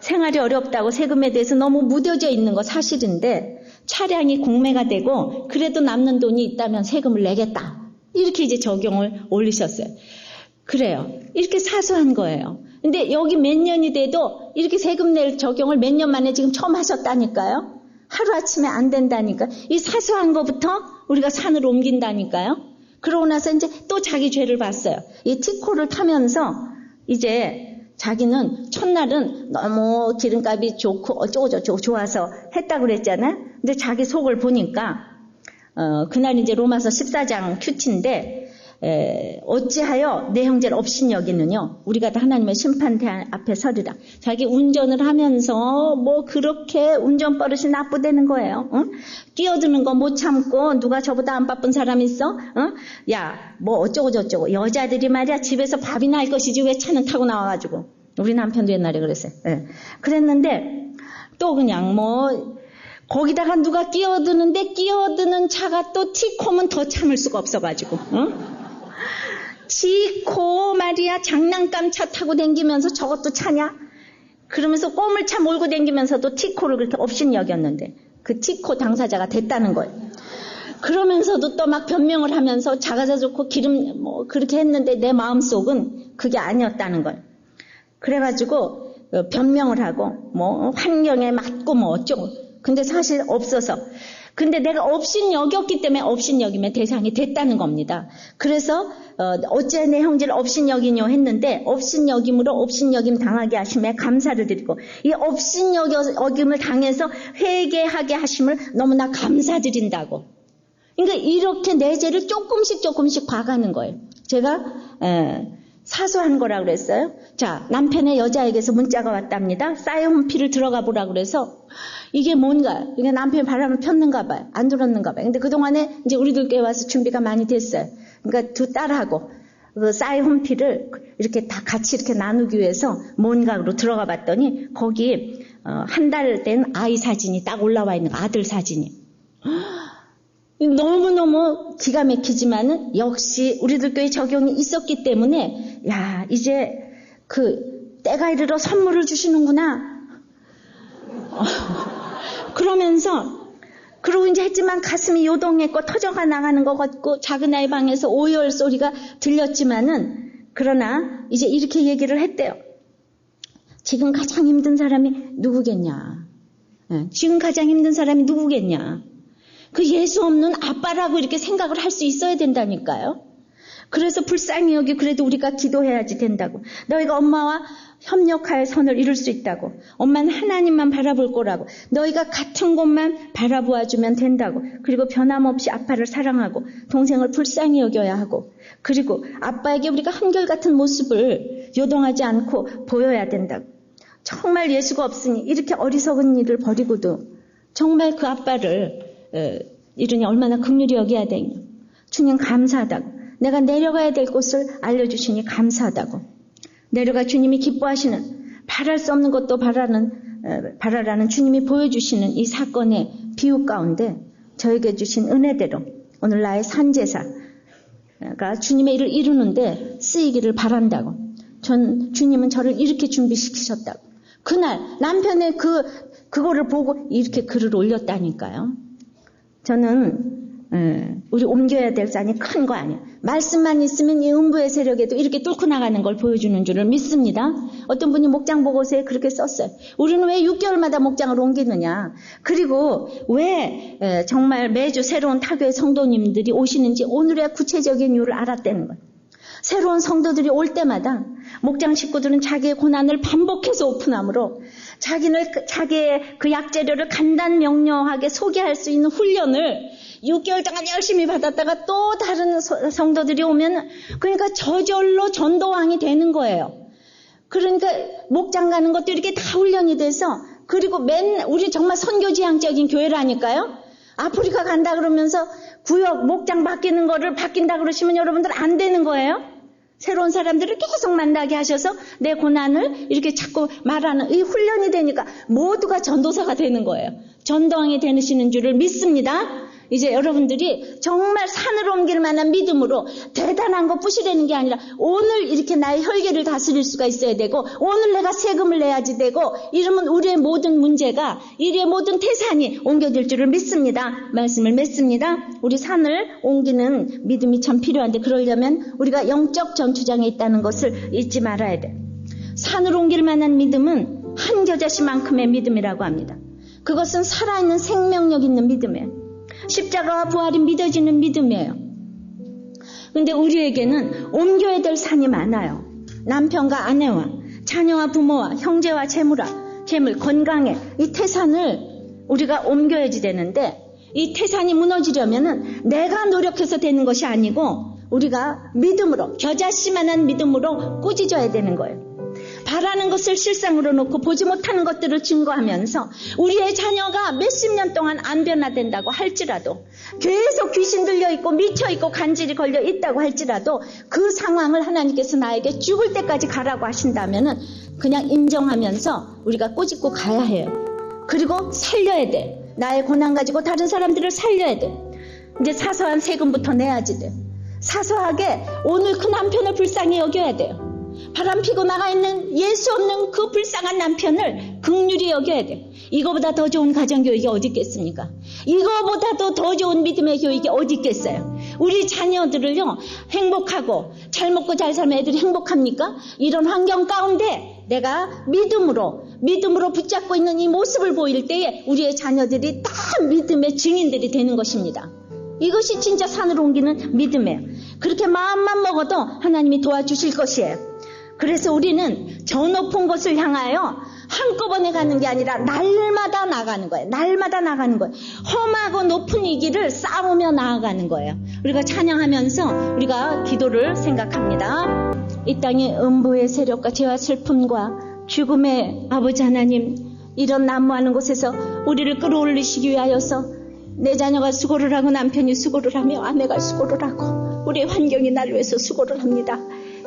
생활이 어렵다고 세금에 대해서 너무 무뎌져 있는 거 사실인데 차량이 공매가 되고 그래도 남는 돈이 있다면 세금을 내겠다. 이렇게 이제 적용을 올리셨어요. 그래요. 이렇게 사소한 거예요. 근데 여기 몇 년이 돼도 이렇게 세금 낼 적용을 몇 년 만에 지금 처음 하셨다니까요. 하루아침에 안 된다니까. 이 사소한 거부터 우리가 산으로 옮긴다니까요. 그러고 나서 이제 또 자기 죄를 봤어요. 이 티코를 타면서 이제 자기는 첫날은 너무 기름값이 좋고 어쩌고저쩌고 좋아서 했다고 그랬잖아요. 근데 자기 속을 보니까 그날 이제 로마서 14장 큐티인데 어찌하여 내 형제를 업신여기느뇨. 우리가 다 하나님의 심판대 앞에 서리라. 자기 운전을 하면서 뭐 그렇게 운전 버릇이 나쁘다는 거예요. 응? 끼어드는 거 못 참고 누가 저보다 안 바쁜 사람 있어? 응? 야, 뭐 어쩌고저쩌고. 여자들이 말이야 집에서 밥이나 할 것이지 왜 차는 타고 나와가지고. 우리 남편도 옛날에 그랬어요. 네. 그랬는데 또 그냥 뭐 거기다가 누가 끼어드는데 끼어드는 차가 또 티코면 더 참을 수가 없어가지고. 응? 티코 말이야 장난감 차 타고 댕기면서 저것도 차냐? 그러면서 꼬물차 몰고 댕기면서도 티코를 그렇게 업신여겼는데 그 티코 당사자가 됐다는 거예요. 그러면서도 또 막 변명을 하면서 작아서 좋고 기름 뭐 그렇게 했는데 내 마음속은 그게 아니었다는 거예요. 그래가지고 변명을 하고 뭐 환경에 맞고 뭐 어쩌고 근데 사실 없어서 근데 내가 업신여겼기 때문에 업신여김의 대상이 됐다는 겁니다. 그래서 어째 내 형제를 업신여기뇨 했는데 업신여김으로 업신여김 당하게 하심에 감사를 드리고 이 업신여김을 당해서 회개하게 하심을 너무나 감사드린다고. 그러니까 이렇게 내 죄를 조금씩 봐가는 거예요. 제가 사소한 거라고 그랬어요. 자, 남편의 여자에게서 문자가 왔답니다. 사이홈피를 들어가 보라고 그래서 이게 뭔가, 이게 남편이 바람을 폈는가 봐요. 안 들었는가 봐요. 근데 그동안에 이제 우리들 께 와서 준비가 많이 됐어요. 그러니까 두 딸하고 그 사이홈피를 이렇게 다 같이 이렇게 나누기 위해서 뭔가로 들어가 봤더니 거기 한 달 된 아이 사진이 딱 올라와 있는 거, 아들 사진이. 너무너무 기가 막히지만은 역시 우리들 교회 적용이 있었기 때문에 야 이제 때가 이르러 선물을 주시는구나. 그러면서 그러고 이제 했지만 가슴이 요동했고 터져가 나가는 것 같고 작은 아이 방에서 오열 소리가 들렸지만은 그러나 이제 이렇게 얘기를 했대요. 지금 가장 힘든 사람이 누구겠냐? 지금 가장 힘든 사람이 누구겠냐? 그 예수 없는 아빠라고 이렇게 생각을 할 수 있어야 된다니까요. 그래서 불쌍히 여기 그래도 우리가 기도해야지 된다고. 너희가 엄마와 협력할 선을 이룰 수 있다고. 엄마는 하나님만 바라볼 거라고. 너희가 같은 곳만 바라보아주면 된다고. 그리고 변함없이 아빠를 사랑하고 동생을 불쌍히 여겨야 하고 그리고 아빠에게 우리가 한결같은 모습을 요동하지 않고 보여야 된다고. 정말 예수가 없으니 이렇게 어리석은 일을 벌이고도 정말 그 아빠를 이러니 얼마나 긍휼히 여겨야 되냐. 주님 감사하다고. 내가 내려가야 될 곳을 알려주시니 감사하다고. 내려가 주님이 기뻐하시는 바랄 수 없는 것도 바라라는 주님이 보여주시는 이 사건의 비유 가운데 저에게 주신 은혜대로 오늘 나의 산제사가 주님의 일을 이루는데 쓰이기를 바란다고. 주님은 저를 이렇게 준비시키셨다고. 그날 남편의 그거를 보고 이렇게 글을 올렸다니까요. 저는 우리 옮겨야 될 산이 큰 거 아니에요. 말씀만 있으면 이 음부의 세력에도 이렇게 뚫고 나가는 걸 보여주는 줄을 믿습니다. 어떤 분이 목장 보고서에 그렇게 썼어요. 우리는 왜 6개월마다 목장을 옮기느냐. 그리고 왜 정말 매주 새로운 타교의 성도님들이 오시는지 오늘의 구체적인 이유를 알았다는 거예요. 새로운 성도들이 올 때마다 목장 식구들은 자기의 고난을 반복해서 오픈함으로 자기의 그 약재료를 간단 명료하게 소개할 수 있는 훈련을 6개월 동안 열심히 받았다가 또 다른 성도들이 오면 그러니까 저절로 전도왕이 되는 거예요. 그러니까 목장 가는 것도 이렇게 다 훈련이 돼서 그리고 우리 정말 선교지향적인 교회라니까요. 아프리카 간다 그러면서 구역 목장 바뀐다 그러시면 여러분들 안 되는 거예요. 새로운 사람들을 계속 만나게 하셔서 내 고난을 이렇게 자꾸 말하는 이 훈련이 되니까 모두가 전도사가 되는 거예요. 전도왕이 되시는 줄을 믿습니다. 이제 여러분들이 정말 산을 옮길 만한 믿음으로 대단한 거 부시려는 게 아니라 오늘 이렇게 나의 혈기를 다스릴 수가 있어야 되고 오늘 내가 세금을 내야지 되고 이러면 우리의 모든 문제가 우리의 모든 태산이 옮겨질 줄을 믿습니다. 말씀을 맺습니다. 우리 산을 옮기는 믿음이 참 필요한데 그러려면 우리가 영적 전투장에 있다는 것을 잊지 말아야 돼. 산을 옮길 만한 믿음은 한 겨자씨만큼의 믿음이라고 합니다. 그것은 살아있는 생명력 있는 믿음이에요. 십자가와 부활이 믿어지는 믿음이에요. 근데 우리에게는 옮겨야 될 산이 많아요. 남편과 아내와 자녀와 부모와 형제와 재물, 건강에 이 태산을 우리가 옮겨야지 되는데 이 태산이 무너지려면은 내가 노력해서 되는 것이 아니고 우리가 믿음으로 겨자씨만한 믿음으로 꾸짖어야 되는 거예요. 바라는 것을 실상으로 놓고 보지 못하는 것들을 증거하면서 우리의 자녀가 몇십 년 동안 안 변화된다고 할지라도 계속 귀신 들려있고 미쳐있고 간질이 걸려있다고 할지라도 그 상황을 하나님께서 나에게 죽을 때까지 가라고 하신다면은 그냥 인정하면서 우리가 꾸짖고 가야 해요. 그리고 살려야 돼. 나의 고난 가지고 다른 사람들을 살려야 돼. 이제 사소한 세금부터 내야지 돼. 사소하게 오늘 그 남편을 불쌍히 여겨야 돼요. 바람피고 나가 있는 예수 없는 그 불쌍한 남편을 긍휼히 여겨야 돼. 이거보다 더 좋은 가정교육이 어디 있겠습니까? 이거보다도 더 좋은 믿음의 교육이 어디 있겠어요? 우리 자녀들을요 행복하고 잘 먹고 잘 살면 애들이 행복합니까? 이런 환경 가운데 내가 믿음으로 붙잡고 있는 이 모습을 보일 때에 우리의 자녀들이 다 믿음의 증인들이 되는 것입니다. 이것이 진짜 산으로 옮기는 믿음이에요. 그렇게 마음만 먹어도 하나님이 도와주실 것이에요. 그래서 우리는 저 높은 곳을 향하여 한꺼번에 가는 게 아니라 날마다 나가는 거예요. 날마다 나가는 거예요. 험하고 높은 이 길을 싸우며 나아가는 거예요. 우리가 찬양하면서 우리가 기도를 생각합니다. 이 땅의 음부의 세력과 죄와 슬픔과 죽음의 아버지 하나님, 이런 난무하는 곳에서 우리를 끌어올리시기 위하여서 내 자녀가 수고를 하고 남편이 수고를 하며 아내가 수고를 하고 우리의 환경이 날 위해서 수고를 합니다.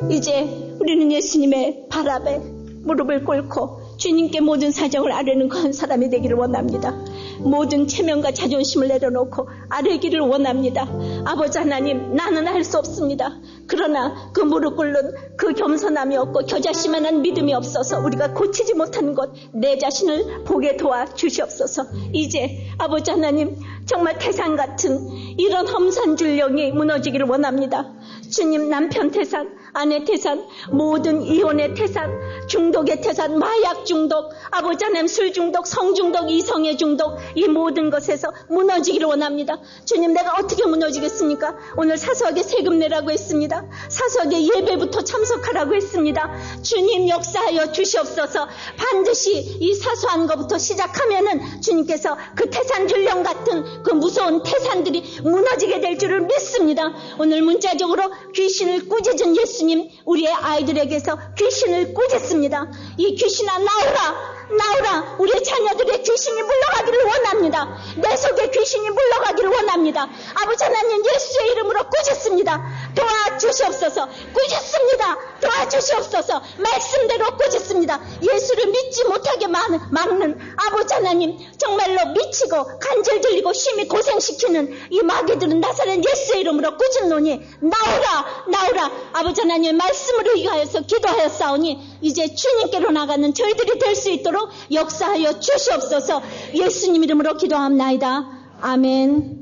이제 우리는 예수님의 발 앞에 무릎을 꿇고 주님께 모든 사정을 아뢰는 그 한 사람이 되기를 원합니다. 모든 체면과 자존심을 내려놓고 아뢰기를 원합니다. 아버지 하나님, 나는 할 수 없습니다. 그러나 그 무릎 꿇는 그 겸손함이 없고 겨자씨만한 믿음이 없어서 우리가 고치지 못하는 것, 내 자신을 보게 도와주시옵소서. 이제 아버지 하나님, 정말 태산 같은 이런 험산줄령이 무너지기를 원합니다. 주님, 남편 태산, 아내 태산, 모든 이혼의 태산, 중독의 태산, 마약 중독, 아버지 하나님 술 중독, 성 중독, 이성의 중독, 이 모든 것에서 무너지기를 원합니다. 주님, 내가 어떻게 무너지겠습니까? 오늘 사소하게 세금 내라고 했습니다. 사소하게 예배부터 참석하라고 했습니다. 주님, 역사하여 주시옵소서. 반드시 이 사소한 것부터 시작하면은 주님께서 그 태산 줄령 같은 그 무서운 태산들이 무너지게 될 줄을 믿습니다. 오늘 문자적으로 귀신을 꾸짖은 예수님, 우리의 아이들에게서 귀신을 꾸짖습니다. 이 귀신아, 나오라, 나오라. 우리의 자녀들의 귀신이 물러가기를 원합니다. 내 속에 귀신이 물러가기를 원합니다. 아버지 하나님, 예수의 이름으로 꾸짖습니다. 도와주시옵소서. 꾸짖습니다. 도와주시옵소서. 말씀대로 꾸짖습니다. 예수를 믿지 못하게 막는 아버지 하나님, 정말로 미치고 간질 들리고 심히 고생시키는 이 마귀들은 나사렛 예수의 이름으로 꾸짖노니 나오라, 나오라. 아버지 하나님의 말씀으로 위하여서 기도하였사오니 이제 주님께로 나가는 저희들이 될 수 있도록 역사하여 주시옵소서. 예수님 이름으로 기도합나이다. 아멘.